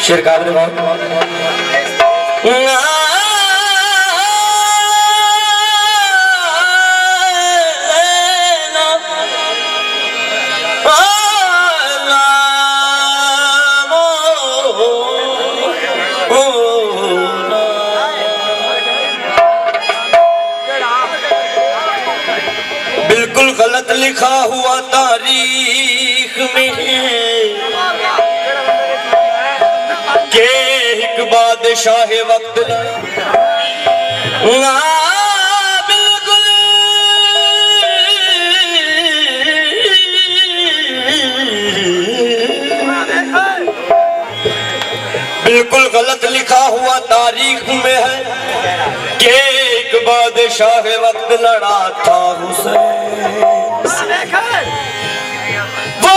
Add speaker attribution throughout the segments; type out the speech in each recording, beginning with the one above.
Speaker 1: शेरकार बिल्कुल गलत लिखा हुआ तारीख में के एक बादशाह वक्त बिल्कुल बिल्कुल गलत लिखा हुआ तारीख में है कि एक बादशाह वक्त लड़ा था हुसैन वो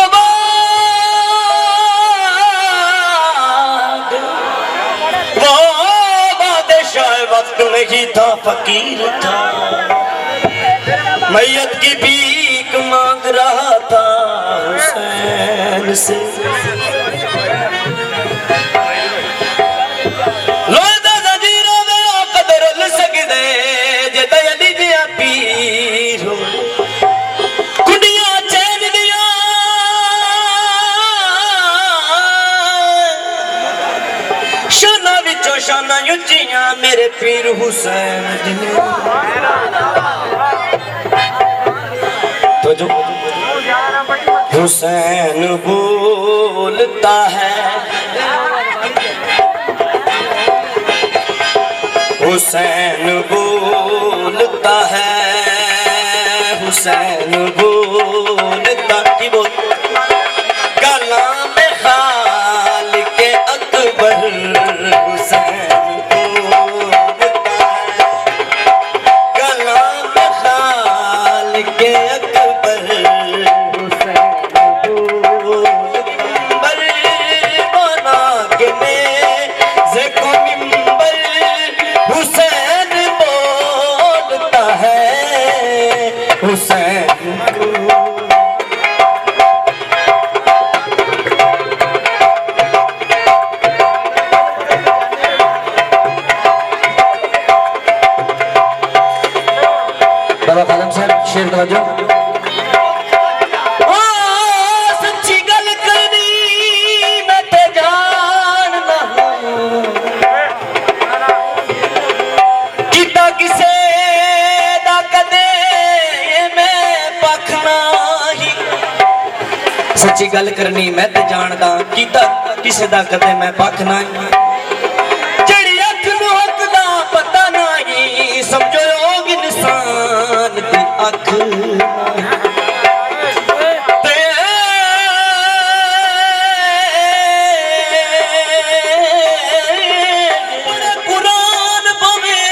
Speaker 1: बादशाह वक्त नहीं था, फकीर था, मैयत की भीख मांग रहा था हुसैन से। मेरे पीर हुसैन तो जो हुसैन बोलता है, हुसैन बोलता है, हुसैन बोलता की बोल कलाम खालिक अकबर हुसैन शेर तवज्जो सच्ची गल करनी मैं ते जानना किता किसे दा कदे मैं पख नहीं, सच्ची गल करनी मैं ते जानदा किता किसे दा कदे मैं पख नहीं, जड़ी अख नूं हक दा पता नहीं समझो योग इंसान दी अख कुरान पवे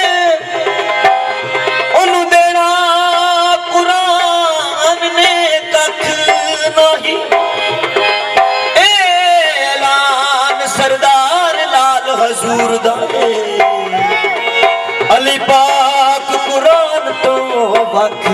Speaker 1: ओनू देना कुरान ने कख नहीं, ऐलान सरदार लाल हजूर दा अली पाक कुरान तो वख